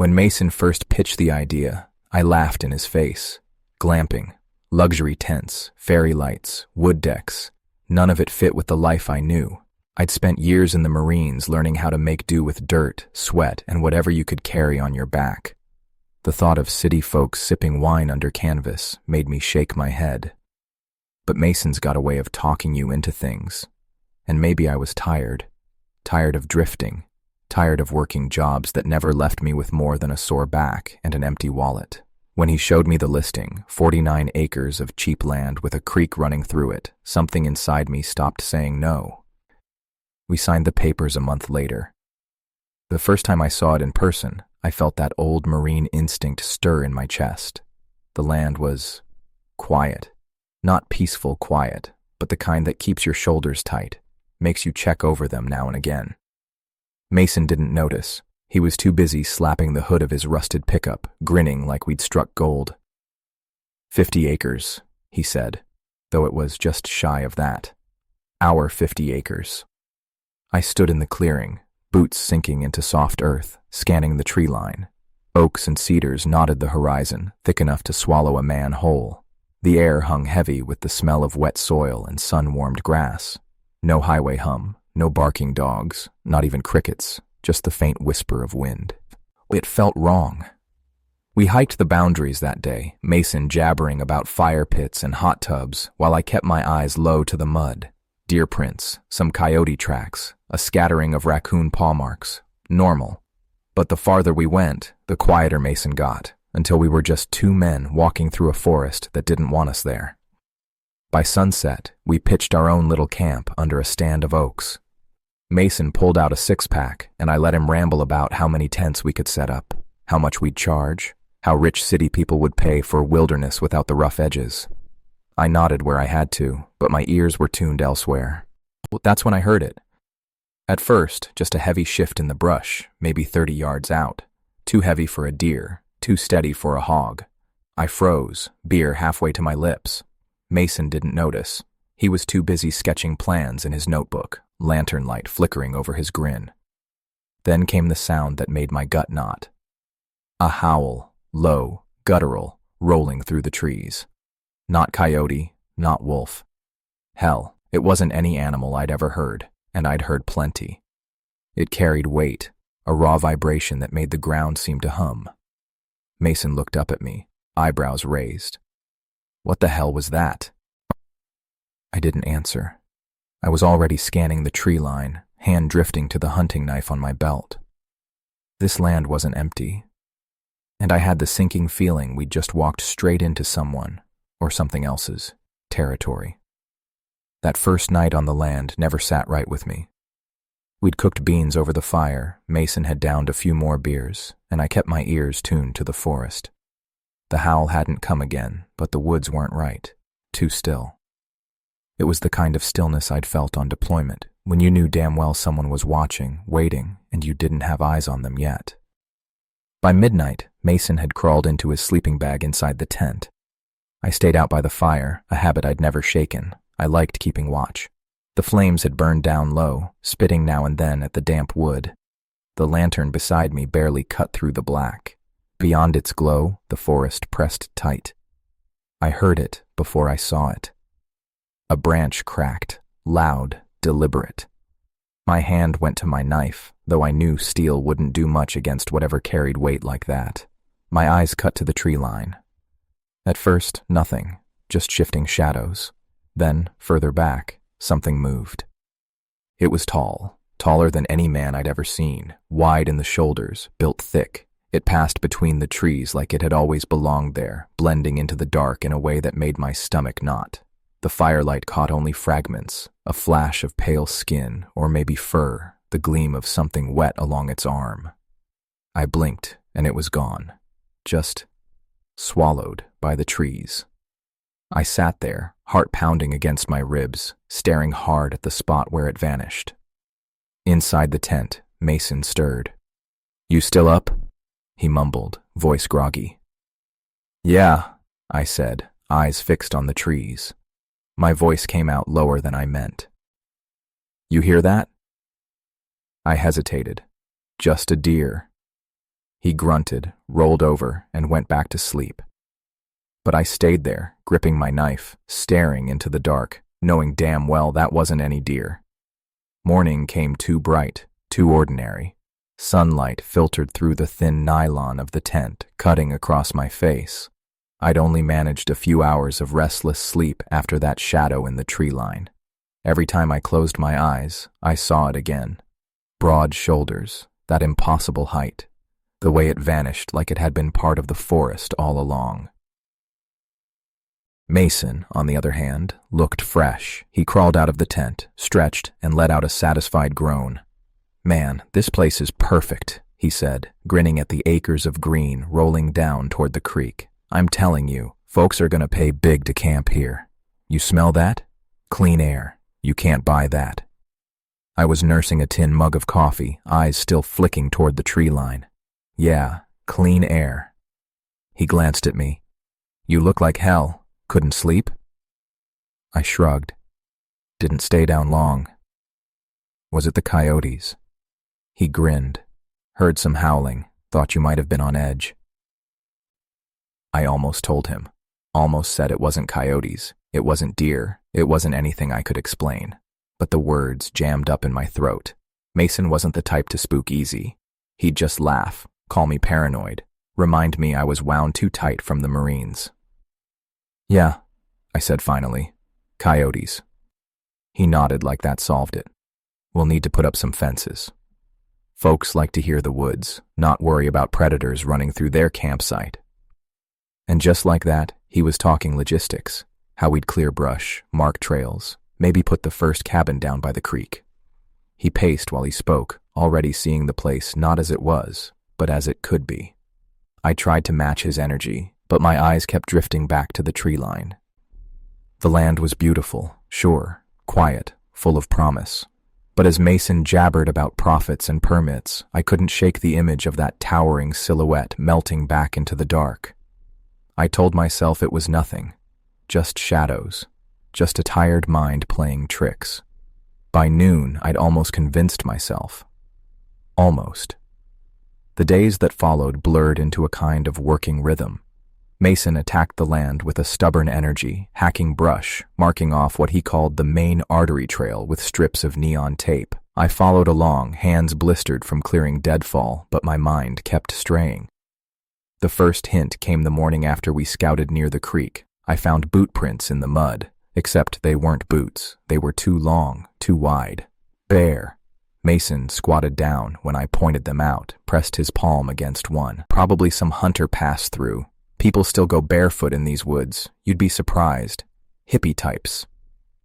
When Mason first pitched the idea, I laughed in his face. Glamping, luxury tents, fairy lights, wood decks. None of it fit with the life I knew. I'd spent years in the Marines learning how to make do with dirt, sweat, and whatever you could carry on your back. The thought of city folks sipping wine under canvas made me shake my head. But Mason's got a way of talking you into things. And maybe I was tired. Tired of drifting. Tired of working jobs that never left me with more than a sore back and an empty wallet. When he showed me the listing, 49 acres of cheap land with a creek running through it, something inside me stopped saying no. We signed the papers a month later. The first time I saw it in person, I felt that old Marine instinct stir in my chest. The land was quiet. Not peaceful quiet, but the kind that keeps your shoulders tight, makes you check over them now and again. Mason didn't notice. He was too busy slapping the hood of his rusted pickup, grinning like we'd struck gold. 50 acres, he said, though it was just shy of that. Our 50 acres. I stood in the clearing, boots sinking into soft earth, scanning the tree line. Oaks and cedars knotted the horizon, thick enough to swallow a man whole. The air hung heavy with the smell of wet soil and sun-warmed grass. No highway hum, no barking dogs, not even crickets, just the faint whisper of wind. It felt wrong. We hiked the boundaries that day, Mason jabbering about fire pits and hot tubs, while I kept my eyes low to the mud. Deer prints, some coyote tracks, a scattering of raccoon paw marks. Normal. But the farther we went, the quieter Mason got, until we were just two men walking through a forest that didn't want us there. By sunset, we pitched our own little camp under a stand of oaks. Mason pulled out a six-pack, and I let him ramble about how many tents we could set up, how much we'd charge, how rich city people would pay for wilderness without the rough edges. I nodded where I had to, but my ears were tuned elsewhere. That's when I heard it. At first, just a heavy shift in the brush, maybe 30 yards out. Too heavy for a deer, too steady for a hog. I froze, beer halfway to my lips. Mason didn't notice. He was too busy sketching plans in his notebook, lantern light flickering over his grin. Then came the sound that made my gut knot. A howl, low, guttural, rolling through the trees. Not coyote, not wolf. Hell, it wasn't any animal I'd ever heard, and I'd heard plenty. It carried weight, a raw vibration that made the ground seem to hum. Mason looked up at me, eyebrows raised. What the hell was that? I didn't answer. I was already scanning the tree line, hand drifting to the hunting knife on my belt. This land wasn't empty, and I had the sinking feeling we'd just walked straight into someone, or something else's, territory. That first night on the land never sat right with me. We'd cooked beans over the fire, Mason had downed a few more beers, and I kept my ears tuned to the forest. The howl hadn't come again, but the woods weren't right, too still. It was the kind of stillness I'd felt on deployment, when you knew damn well someone was watching, waiting, and you didn't have eyes on them yet. By midnight, Mason had crawled into his sleeping bag inside the tent. I stayed out by the fire, a habit I'd never shaken. I liked keeping watch. The flames had burned down low, spitting now and then at the damp wood. The lantern beside me barely cut through the black. Beyond its glow, the forest pressed tight. I heard it before I saw it. A branch cracked, loud, deliberate. My hand went to my knife, though I knew steel wouldn't do much against whatever carried weight like that. My eyes cut to the tree line. At first, nothing, just shifting shadows. Then, further back, something moved. It was tall, taller than any man I'd ever seen, wide in the shoulders, built thick. It passed between the trees like it had always belonged there, blending into the dark in a way that made my stomach knot. The firelight caught only fragments, a flash of pale skin, or maybe fur, the gleam of something wet along its arm. I blinked, and it was gone. Just swallowed by the trees. I sat there, heart pounding against my ribs, staring hard at the spot where it vanished. Inside the tent, Mason stirred. "You still up?" he mumbled, voice groggy. "Yeah," I said, eyes fixed on the trees. My voice came out lower than I meant. "You hear that?" I hesitated. "Just a deer." He grunted, rolled over, and went back to sleep. But I stayed there, gripping my knife, staring into the dark, knowing damn well that wasn't any deer. Morning came too bright, too ordinary. Sunlight filtered through the thin nylon of the tent, cutting across my face. I'd only managed a few hours of restless sleep after that shadow in the tree line. Every time I closed my eyes, I saw it again. Broad shoulders, that impossible height, the way it vanished like it had been part of the forest all along. Mason, on the other hand, looked fresh. He crawled out of the tent, stretched, and let out a satisfied groan. "Man, this place is perfect," he said, grinning at the acres of green rolling down toward the creek. "I'm telling you, folks are gonna pay big to camp here. You smell that? Clean air. You can't buy that." I was nursing a tin mug of coffee, eyes still flicking toward the tree line. "Yeah, clean air." He glanced at me. "You look like hell. Couldn't sleep?" I shrugged. "Didn't stay down long." "Was it the coyotes?" He grinned. "Heard some howling. Thought you might have been on edge." I almost told him. Almost said it wasn't coyotes. It wasn't deer. It wasn't anything I could explain. But the words jammed up in my throat. Mason wasn't the type to spook easy. He'd just laugh, call me paranoid, remind me I was wound too tight from the Marines. "Yeah," I said finally. "Coyotes." He nodded like that solved it. "We'll need to put up some fences. Folks like to hear the woods, not worry about predators running through their campsite." And just like that, he was talking logistics, how we'd clear brush, mark trails, maybe put the first cabin down by the creek. He paced while he spoke, already seeing the place not as it was, but as it could be. I tried to match his energy, but my eyes kept drifting back to the tree line. The land was beautiful, sure, quiet, full of promise. But as Mason jabbered about profits and permits, I couldn't shake the image of that towering silhouette melting back into the dark. I told myself it was nothing, just shadows, just a tired mind playing tricks. By noon, I'd almost convinced myself. Almost. The days that followed blurred into a kind of working rhythm. Mason attacked the land with a stubborn energy, hacking brush, marking off what he called the main artery trail with strips of neon tape. I followed along, hands blistered from clearing deadfall, but my mind kept straying. The first hint came the morning after we scouted near the creek. I found boot prints in the mud, except they weren't boots. They were too long, too wide. Bare. Mason squatted down when I pointed them out, pressed his palm against one. Probably some hunter passed through. People still go barefoot in these woods. You'd be surprised. Hippie types.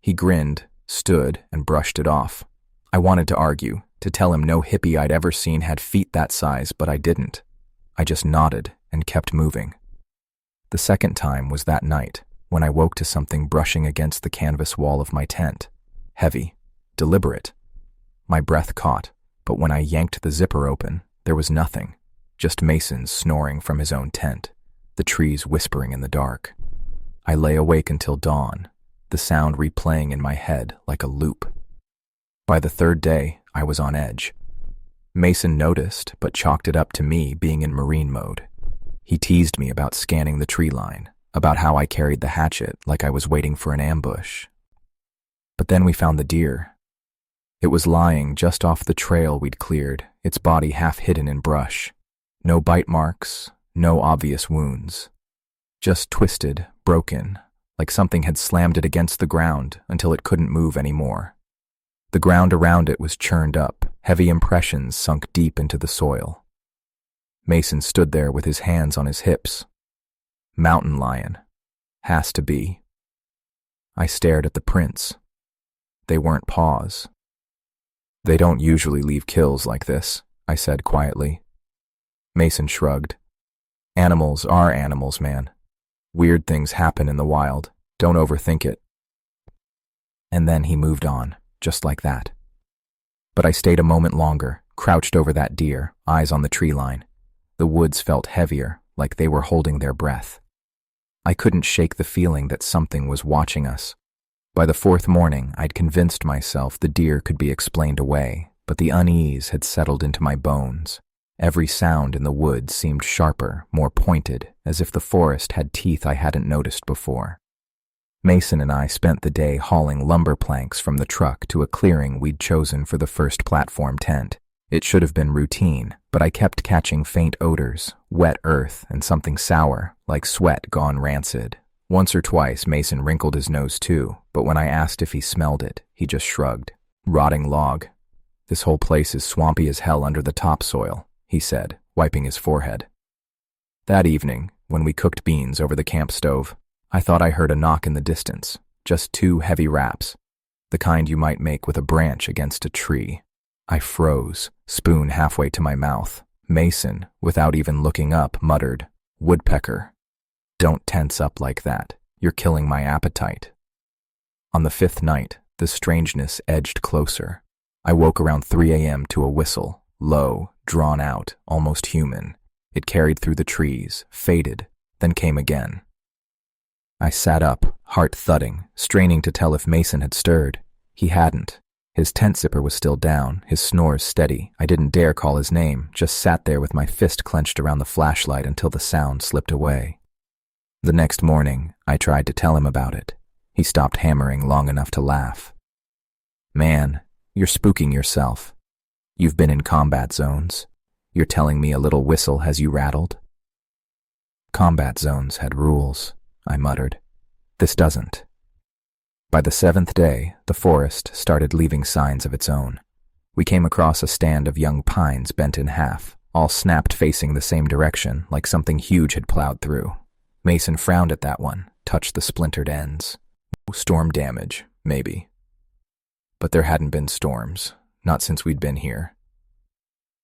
He grinned, stood, and brushed it off. I wanted to argue, to tell him no hippie I'd ever seen had feet that size, but I didn't. I just nodded and kept moving. The second time was that night, when I woke to something brushing against the canvas wall of my tent. Heavy, deliberate. My breath caught, but when I yanked the zipper open, there was nothing, just Mason snoring from his own tent, the trees whispering in the dark. I lay awake until dawn, the sound replaying in my head like a loop. By the third day, I was on edge. Mason noticed, but chalked it up to me being in Marine mode. He teased me about scanning the tree line, about how I carried the hatchet like I was waiting for an ambush. But then we found the deer. It was lying just off the trail we'd cleared, its body half hidden in brush. No bite marks, no obvious wounds. Just twisted, broken, like something had slammed it against the ground until it couldn't move anymore. The ground around it was churned up, heavy impressions sunk deep into the soil. Mason stood there with his hands on his hips. Mountain lion. Has to be. I stared at the prints. They weren't paws. "They don't usually leave kills like this," I said quietly. Mason shrugged. "Animals are animals, man. Weird things happen in the wild. Don't overthink it." And then he moved on, just like that. But I stayed a moment longer, crouched over that deer, eyes on the tree line. The woods felt heavier, like they were holding their breath. I couldn't shake the feeling that something was watching us. By the fourth morning, I'd convinced myself the deer could be explained away, but the unease had settled into my bones. Every sound in the woods seemed sharper, more pointed, as if the forest had teeth I hadn't noticed before. Mason and I spent the day hauling lumber planks from the truck to a clearing we'd chosen for the first platform tent. It should have been routine, but I kept catching faint odors, wet earth, and something sour, like sweat gone rancid. Once or twice Mason wrinkled his nose too, but when I asked if he smelled it, he just shrugged. "Rotting log. This whole place is swampy as hell under the topsoil," he said, wiping his forehead. That evening, when we cooked beans over the camp stove, I thought I heard a knock in the distance, just 2 heavy raps, the kind you might make with a branch against a tree. I froze, spoon halfway to my mouth. Mason, without even looking up, muttered, "Woodpecker. Don't tense up like that. You're killing my appetite." On the 5th night, the strangeness edged closer. I woke around 3 a.m. to a whistle, low, drawn out, almost human. It carried through the trees, faded, then came again. I sat up, heart thudding, straining to tell if Mason had stirred. He hadn't. His tent zipper was still down, his snores steady. I didn't dare call his name, just sat there with my fist clenched around the flashlight until the sound slipped away. The next morning, I tried to tell him about it. He stopped hammering long enough to laugh. "Man, you're spooking yourself. You've been in combat zones. You're telling me a little whistle has you rattled?" "Combat zones had rules," I muttered. "This doesn't." By the 7th day, the forest started leaving signs of its own. We came across a stand of young pines bent in half, all snapped facing the same direction, like something huge had plowed through. Mason frowned at that one, touched the splintered ends. Storm damage, maybe. But there hadn't been storms, not since we'd been here.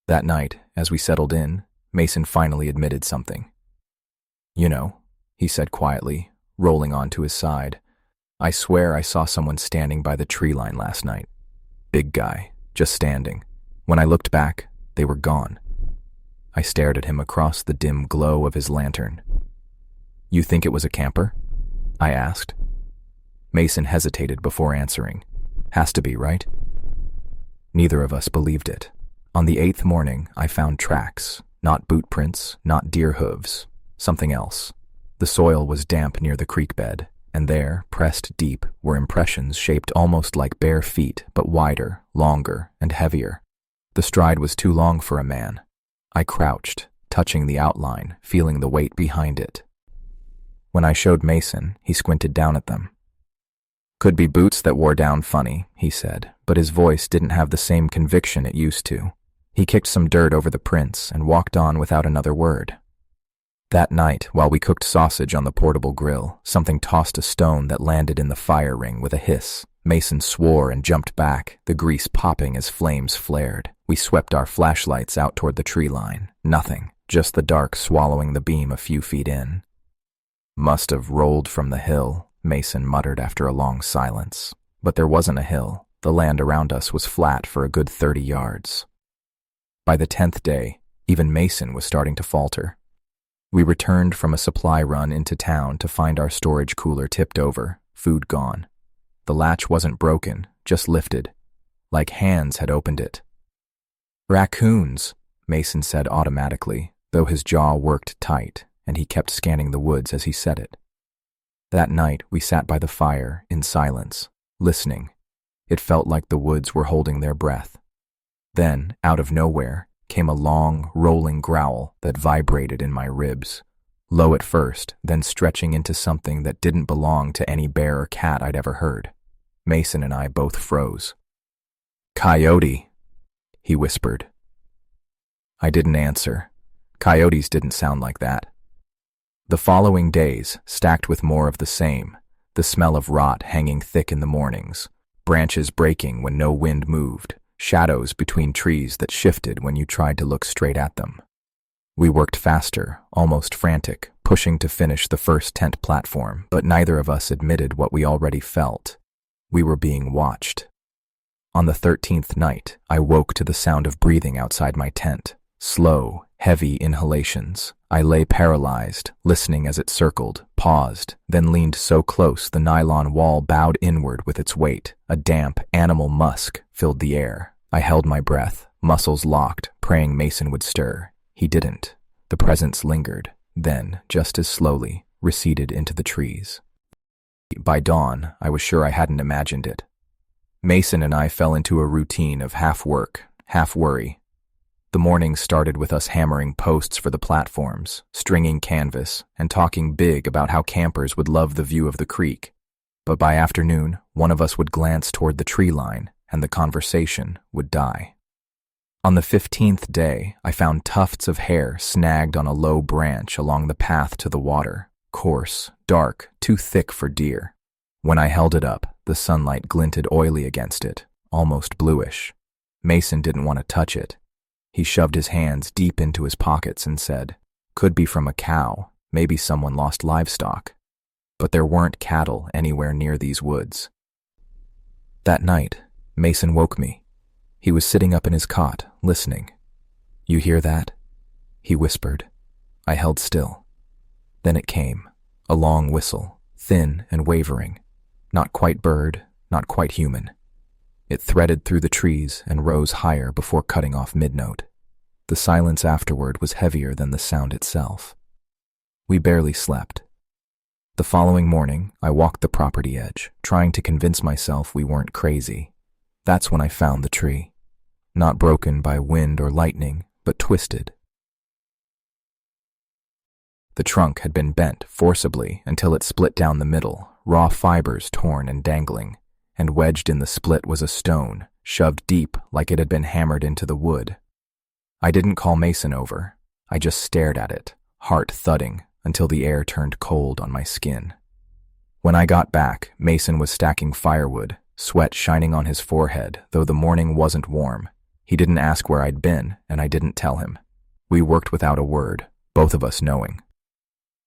That night, as we settled in, Mason finally admitted something. "You know," he said quietly, rolling onto his side, "I swear I saw someone standing by the tree line last night. Big guy, just standing. When I looked back, they were gone." I stared at him across the dim glow of his lantern. "You think it was a camper?" I asked. Mason hesitated before answering. "Has to be, right?" Neither of us believed it. On the 8th morning, I found tracks, not boot prints, not deer hooves, something else. The soil was damp near the creek bed, and there, pressed deep, were impressions shaped almost like bare feet, but wider, longer, and heavier. The stride was too long for a man. I crouched, touching the outline, feeling the weight behind it. When I showed Mason, he squinted down at them. "Could be boots that wore down funny," he said, but his voice didn't have the same conviction it used to. He kicked some dirt over the prints and walked on without another word. That night, while we cooked sausage on the portable grill, something tossed a stone that landed in the fire ring with a hiss. Mason swore and jumped back, the grease popping as flames flared. We swept our flashlights out toward the tree line. Nothing, just the dark swallowing the beam a few feet in. "Must have rolled from the hill," Mason muttered after a long silence. But there wasn't a hill. The land around us was flat for a good 30 yards. By the 10th day, even Mason was starting to falter. We returned from a supply run into town to find our storage cooler tipped over, food gone. The latch wasn't broken, just lifted, like hands had opened it. "Raccoons," Mason said automatically, though his jaw worked tight, and he kept scanning the woods as he said it. That night, we sat by the fire, in silence, listening. It felt like the woods were holding their breath. Then, out of nowhere, came a long, rolling growl that vibrated in my ribs. Low at first, then stretching into something that didn't belong to any bear or cat I'd ever heard. Mason and I both froze. "Coyote," he whispered. I didn't answer. Coyotes didn't sound like that. The following days, stacked with more of the same, the smell of rot hanging thick in the mornings, branches breaking when no wind moved, shadows between trees that shifted when you tried to look straight at them. We worked faster, almost frantic, pushing to finish the first tent platform, but neither of us admitted what we already felt. We were being watched. On the 13th night, I woke to the sound of breathing outside my tent. Slow, heavy inhalations. I lay paralyzed, listening as it circled, paused, then leaned so close the nylon wall bowed inward with its weight. A damp, animal musk filled the air. I held my breath, muscles locked, praying Mason would stir. He didn't. The presence lingered, then, just as slowly, receded into the trees. By dawn, I was sure I hadn't imagined it. Mason and I fell into a routine of half work, half worry. The morning started with us hammering posts for the platforms, stringing canvas, and talking big about how campers would love the view of the creek. But by afternoon, one of us would glance toward the tree line, and the conversation would die. On the 15th day, I found tufts of hair snagged on a low branch along the path to the water, coarse, dark, too thick for deer. When I held it up, the sunlight glinted oily against it, almost bluish. Mason didn't want to touch it. He shoved his hands deep into his pockets and said, "Could be from a cow, maybe someone lost livestock." But there weren't cattle anywhere near these woods. That night, Mason woke me. He was sitting up in his cot, listening. "You hear that?" he whispered. I held still. Then it came, a long whistle, thin and wavering. Not quite bird, not quite human. It threaded through the trees and rose higher before cutting off mid-note. The silence afterward was heavier than the sound itself. We barely slept. The following morning, I walked the property edge, trying to convince myself we weren't crazy. That's when I found the tree. Not broken by wind or lightning, but twisted. The trunk had been bent forcibly until it split down the middle, raw fibers torn and dangling, and wedged in the split was a stone, shoved deep like it had been hammered into the wood. I didn't call Mason over. I just stared at it, heart thudding, until the air turned cold on my skin. When I got back, Mason was stacking firewood, sweat shining on his forehead, though the morning wasn't warm. He didn't ask where I'd been, and I didn't tell him. We worked without a word, both of us knowing.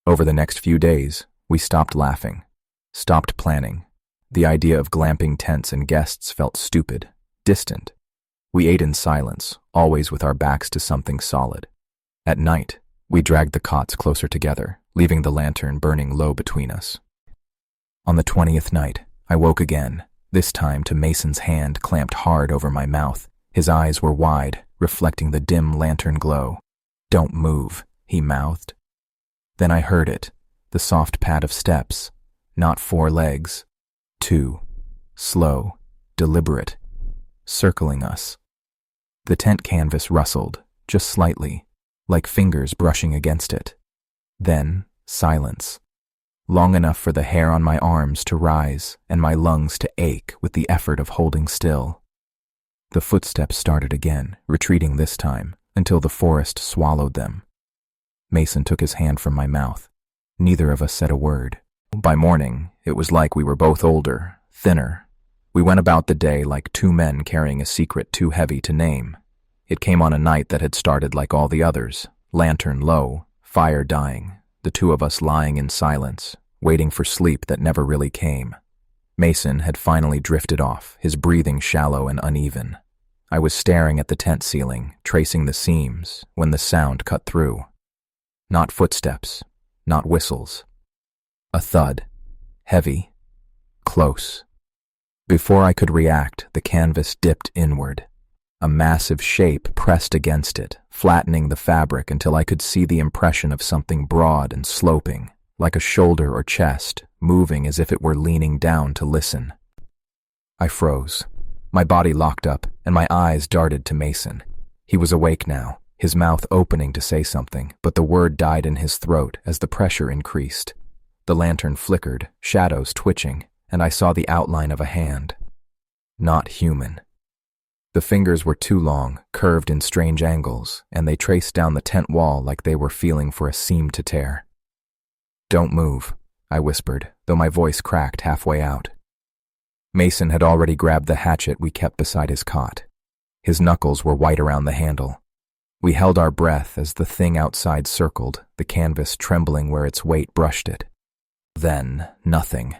Over the next few days, we stopped laughing, stopped planning. The idea of glamping tents and guests felt stupid, distant. We ate in silence, always with our backs to something solid. At night, we dragged the cots closer together, leaving the lantern burning low between us. On the 20th night, I woke again, this time to Mason's hand clamped hard over my mouth. His eyes were wide, reflecting the dim lantern glow. "Don't move," he mouthed. Then I heard it, the soft pad of steps, not 4 legs, 2, slow, deliberate, circling us. The tent canvas rustled, just slightly, like fingers brushing against it. Then, silence. Long enough for the hair on my arms to rise and my lungs to ache with the effort of holding still. The footsteps started again, retreating this time, until the forest swallowed them. Mason took his hand from my mouth. Neither of us said a word. By morning, it was like we were both older, thinner. We went about the day like 2 men carrying a secret too heavy to name. It came on a night that had started like all the others, lantern low, fire dying, the 2 of us lying in silence, waiting for sleep that never really came. Mason had finally drifted off, his breathing shallow and uneven. I was staring at the tent ceiling, tracing the seams, when the sound cut through. Not footsteps, not whistles. A thud, heavy, close. Before I could react, the canvas dipped inward. A massive shape pressed against it, flattening the fabric until I could see the impression of something broad and sloping, like a shoulder or chest, moving as if it were leaning down to listen. I froze. My body locked up, and my eyes darted to Mason. He was awake now, his mouth opening to say something, but the word died in his throat as the pressure increased. The lantern flickered, shadows twitching, and I saw the outline of a hand. Not human. The fingers were too long, curved in strange angles, and they traced down the tent wall like they were feeling for a seam to tear. "Don't move," I whispered, though my voice cracked halfway out. Mason had already grabbed the hatchet we kept beside his cot. His knuckles were white around the handle. We held our breath as the thing outside circled, the canvas trembling where its weight brushed it. Then, nothing.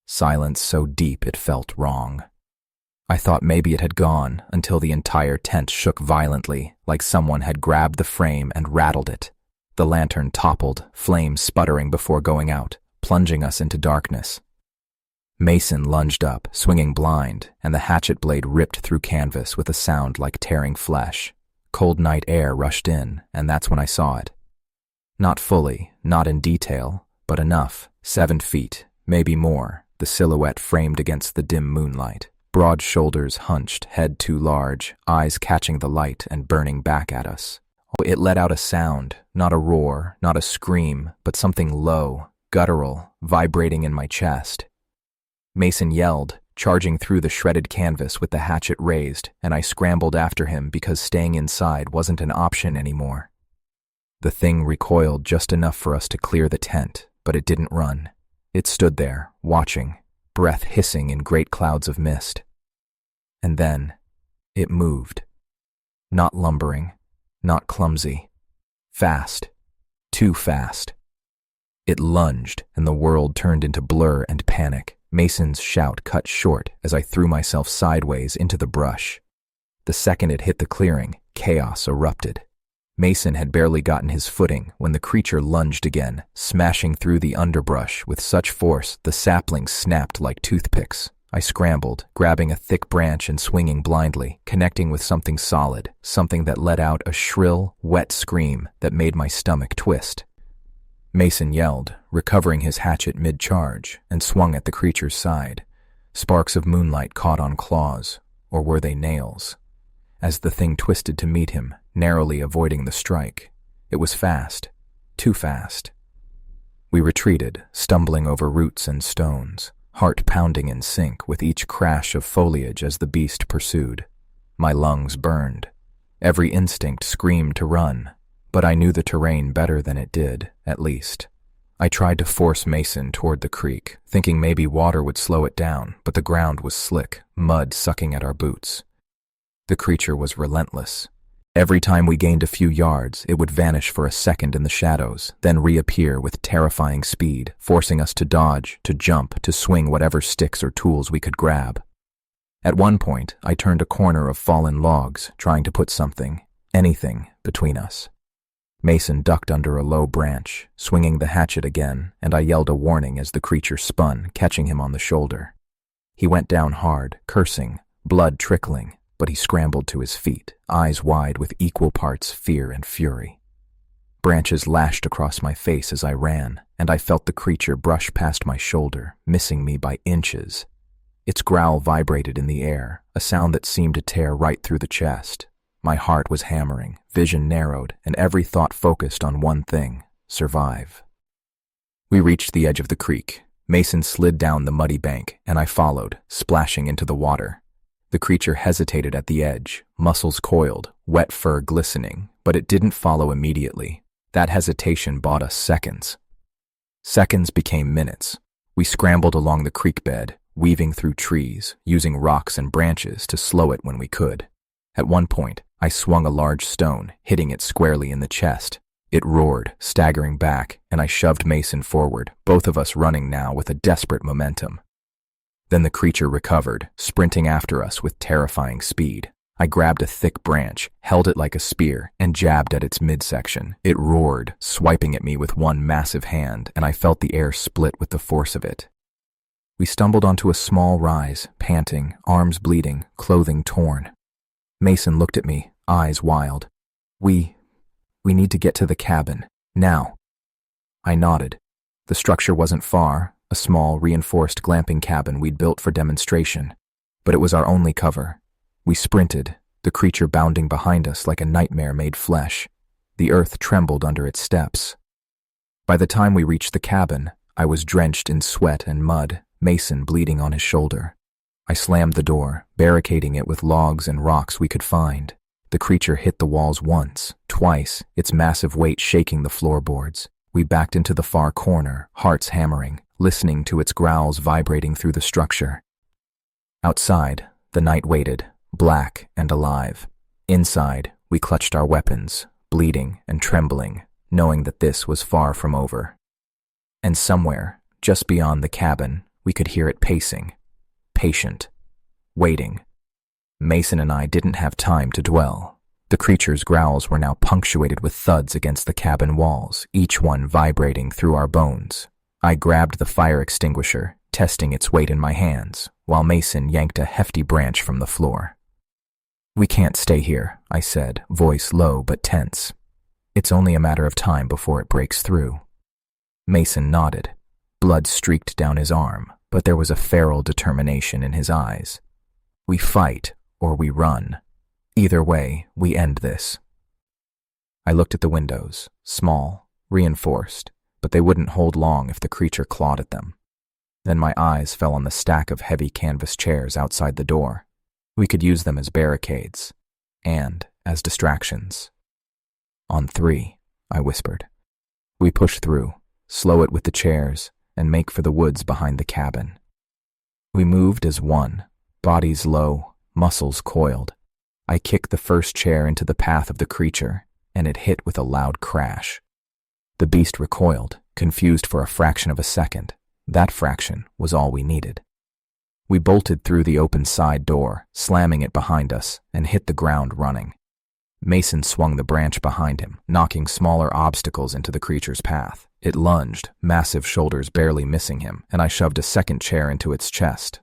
Silence so deep it felt wrong. I thought maybe it had gone until the entire tent shook violently, like someone had grabbed the frame and rattled it. The lantern toppled, flames sputtering before going out, plunging us into darkness. Mason lunged up, swinging blind, and the hatchet blade ripped through canvas with a sound like tearing flesh. Cold night air rushed in, and that's when I saw it. Not fully, not in detail, but enough. 7 feet, maybe more, the silhouette framed against the dim moonlight. Broad shoulders hunched, head too large, eyes catching the light and burning back at us. It let out a sound, not a roar, not a scream, but something low, guttural, vibrating in my chest. Mason yelled, charging through the shredded canvas with the hatchet raised, and I scrambled after him because staying inside wasn't an option anymore. The thing recoiled just enough for us to clear the tent, but it didn't run. It stood there, watching, breath hissing in great clouds of mist. And then, it moved. Not lumbering, not clumsy. Fast. Too fast. It lunged, and the world turned into blur and panic. Mason's shout cut short as I threw myself sideways into the brush. The second it hit the clearing, chaos erupted. Mason had barely gotten his footing when the creature lunged again, smashing through the underbrush with such force the saplings snapped like toothpicks. I scrambled, grabbing a thick branch and swinging blindly, connecting with something solid, something that let out a shrill, wet scream that made my stomach twist. Mason yelled, recovering his hatchet mid-charge, and swung at the creature's side. Sparks of moonlight caught on claws, or were they nails? As the thing twisted to meet him, narrowly avoiding the strike. It was fast. Too fast. We retreated, stumbling over roots and stones, heart pounding in sync with each crash of foliage as the beast pursued. My lungs burned. Every instinct screamed to run, but I knew the terrain better than it did, at least. I tried to force Mason toward the creek, thinking maybe water would slow it down, but the ground was slick, mud sucking at our boots. The creature was relentless. Every time we gained a few yards, it would vanish for a second in the shadows, then reappear with terrifying speed, forcing us to dodge, to jump, to swing whatever sticks or tools we could grab. At one point, I turned a corner of fallen logs, trying to put something, anything, between us. Mason ducked under a low branch, swinging the hatchet again, and I yelled a warning as the creature spun, catching him on the shoulder. He went down hard, cursing, blood trickling, but he scrambled to his feet, eyes wide with equal parts fear and fury. Branches lashed across my face as I ran, and I felt the creature brush past my shoulder, missing me by inches. Its growl vibrated in the air, a sound that seemed to tear right through the chest. My heart was hammering, vision narrowed, and every thought focused on one thing: survive. We reached the edge of the creek. Mason slid down the muddy bank, and I followed, splashing into the water. The creature hesitated at the edge, muscles coiled, wet fur glistening, but it didn't follow immediately. That hesitation bought us seconds. Seconds became minutes. We scrambled along the creek bed, weaving through trees, using rocks and branches to slow it when we could. At one point, I swung a large stone, hitting it squarely in the chest. It roared, staggering back, and I shoved Mason forward, both of us running now with a desperate momentum. Then the creature recovered, sprinting after us with terrifying speed. I grabbed a thick branch, held it like a spear, and jabbed at its midsection. It roared, swiping at me with one massive hand, and I felt the air split with the force of it. We stumbled onto a small rise, panting, arms bleeding, clothing torn. Mason looked at me, eyes wild. We need to get to the cabin, now. I nodded. The structure wasn't far, a small, reinforced glamping cabin we'd built for demonstration, but it was our only cover. We sprinted, the creature bounding behind us like a nightmare made flesh. The earth trembled under its steps. By the time we reached the cabin, I was drenched in sweat and mud, Mason bleeding on his shoulder. I slammed the door, barricading it with logs and rocks we could find. The creature hit the walls once, twice, its massive weight shaking the floorboards. We backed into the far corner, hearts hammering, listening to its growls vibrating through the structure. Outside, the night waited, black and alive. Inside, we clutched our weapons, bleeding and trembling, knowing that this was far from over. And somewhere, just beyond the cabin, we could hear it pacing. Patient. Waiting. Mason and I didn't have time to dwell. The creature's growls were now punctuated with thuds against the cabin walls, each one vibrating through our bones. I grabbed the fire extinguisher, testing its weight in my hands, while Mason yanked a hefty branch from the floor. "We can't stay here," I said, voice low but tense. "It's only a matter of time before it breaks through." Mason nodded. Blood streaked down his arm, but there was a feral determination in his eyes. "We fight, or we run. Either way, we end this." I looked at the windows, small, reinforced, but they wouldn't hold long if the creature clawed at them. Then my eyes fell on the stack of heavy canvas chairs outside the door. We could use them as barricades, and as distractions. "On 3, I whispered. We push through, slow it with the chairs, and make for the woods behind the cabin. We moved as one, bodies low, muscles coiled. I kicked the first chair into the path of the creature, and it hit with a loud crash. The beast recoiled, confused for a fraction of a second. That fraction was all we needed. We bolted through the open side door, slamming it behind us, and hit the ground running. Mason swung the branch behind him, knocking smaller obstacles into the creature's path. It lunged, massive shoulders barely missing him, and I shoved a second chair into its chest.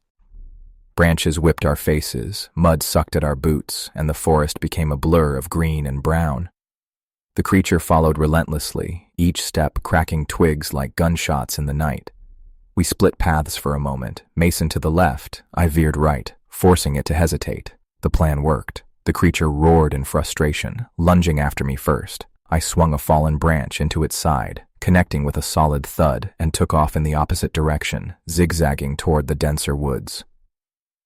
Branches whipped our faces, mud sucked at our boots, and the forest became a blur of green and brown. The creature followed relentlessly, each step cracking twigs like gunshots in the night. We split paths for a moment, Mason to the left, I veered right, forcing it to hesitate. The plan worked. The creature roared in frustration, lunging after me first. I swung a fallen branch into its side, connecting with a solid thud, and took off in the opposite direction, zigzagging toward the denser woods.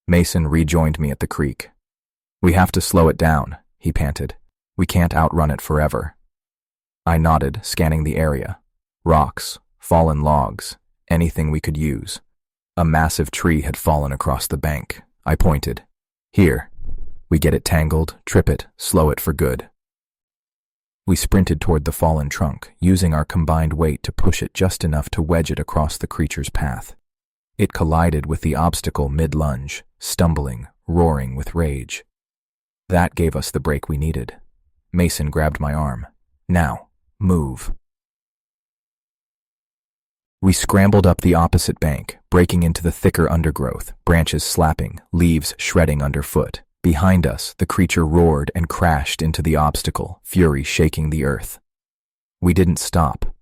Mason rejoined me at the creek. "We have to slow it down," he panted. "We can't outrun it forever." I nodded, scanning the area. Rocks, fallen logs, anything we could use. A massive tree had fallen across the bank. I pointed. "Here. We get it tangled, trip it, slow it for good." We sprinted toward the fallen trunk, using our combined weight to push it just enough to wedge it across the creature's path. It collided with the obstacle mid-lunge, stumbling, roaring with rage. That gave us the break we needed. Mason grabbed my arm. "Now, move." We scrambled up the opposite bank, breaking into the thicker undergrowth, branches slapping, leaves shredding underfoot. Behind us, the creature roared and crashed into the obstacle, fury shaking the earth. We didn't stop.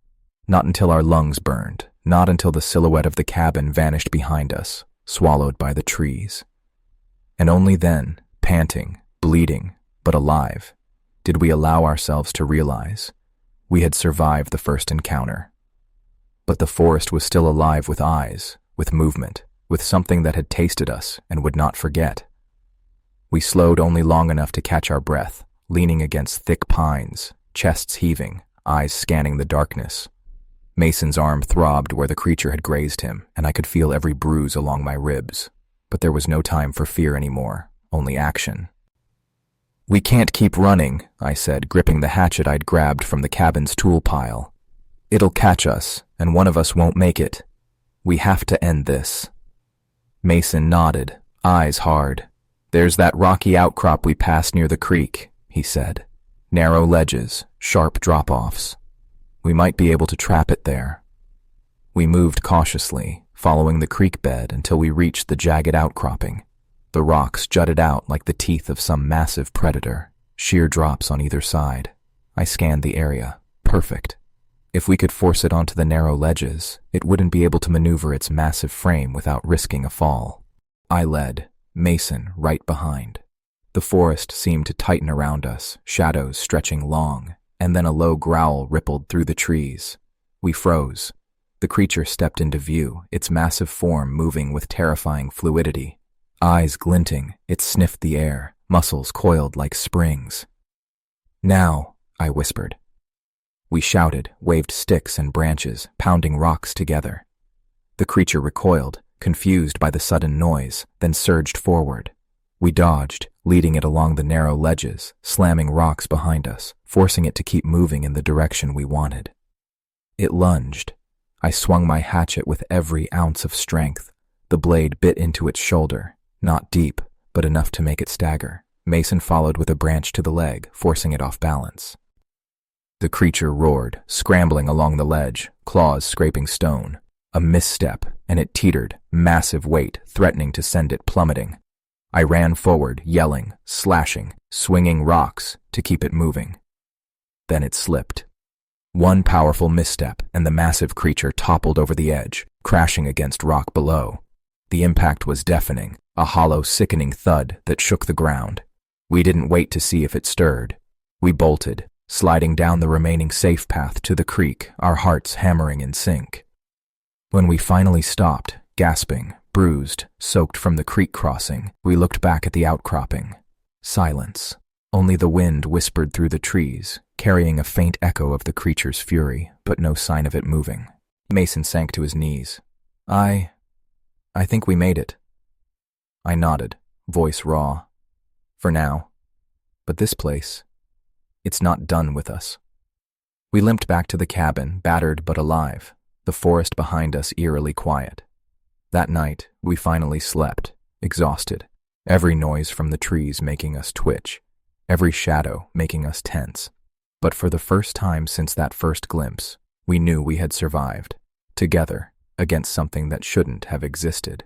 Not until our lungs burned, not until the silhouette of the cabin vanished behind us, swallowed by the trees. And only then, panting, bleeding, but alive, did we allow ourselves to realize we had survived the first encounter. But the forest was still alive with eyes, with movement, with something that had tasted us and would not forget. We slowed only long enough to catch our breath, leaning against thick pines, chests heaving, eyes scanning the darkness. Mason's arm throbbed where the creature had grazed him, and I could feel every bruise along my ribs. But there was no time for fear anymore, only action. "We can't keep running," I said, gripping the hatchet I'd grabbed from the cabin's tool pile. "It'll catch us, and one of us won't make it. We have to end this." Mason nodded, eyes hard. "There's that rocky outcrop we passed near the creek," he said. "Narrow ledges, sharp drop-offs. We might be able to trap it there." We moved cautiously, following the creek bed until we reached the jagged outcropping. The rocks jutted out like the teeth of some massive predator, sheer drops on either side. I scanned the area. Perfect. If we could force it onto the narrow ledges, it wouldn't be able to maneuver its massive frame without risking a fall. I led, Mason right behind. The forest seemed to tighten around us, shadows stretching long, and then a low growl rippled through the trees. We froze. The creature stepped into view, its massive form moving with terrifying fluidity. Eyes glinting, it sniffed the air, muscles coiled like springs. "Now," I whispered. We shouted, waved sticks and branches, pounding rocks together. The creature recoiled, confused by the sudden noise, then surged forward. We dodged, leading it along the narrow ledges, slamming rocks behind us, forcing it to keep moving in the direction we wanted. It lunged. I swung my hatchet with every ounce of strength. The blade bit into its shoulder, not deep, but enough to make it stagger. Mason followed with a branch to the leg, forcing it off balance. The creature roared, scrambling along the ledge, claws scraping stone. A misstep, and it teetered, massive weight threatening to send it plummeting. I ran forward, yelling, slashing, swinging rocks to keep it moving. Then it slipped. One powerful misstep, and the massive creature toppled over the edge, crashing against rock below. The impact was deafening, a hollow, sickening thud that shook the ground. We didn't wait to see if it stirred. We bolted, sliding down the remaining safe path to the creek, our hearts hammering in sync. When we finally stopped, gasping, bruised, soaked from the creek crossing, we looked back at the outcropping. Silence. Only the wind whispered through the trees, carrying a faint echo of the creature's fury, but no sign of it moving. Mason sank to his knees. I think we made it. I nodded, voice raw. For now. But this place, it's not done with us. We limped back to the cabin, battered but alive, the forest behind us eerily quiet. That night, we finally slept, exhausted, every noise from the trees making us twitch, every shadow making us tense. But for the first time since that first glimpse, we knew we had survived, together, against something that shouldn't have existed.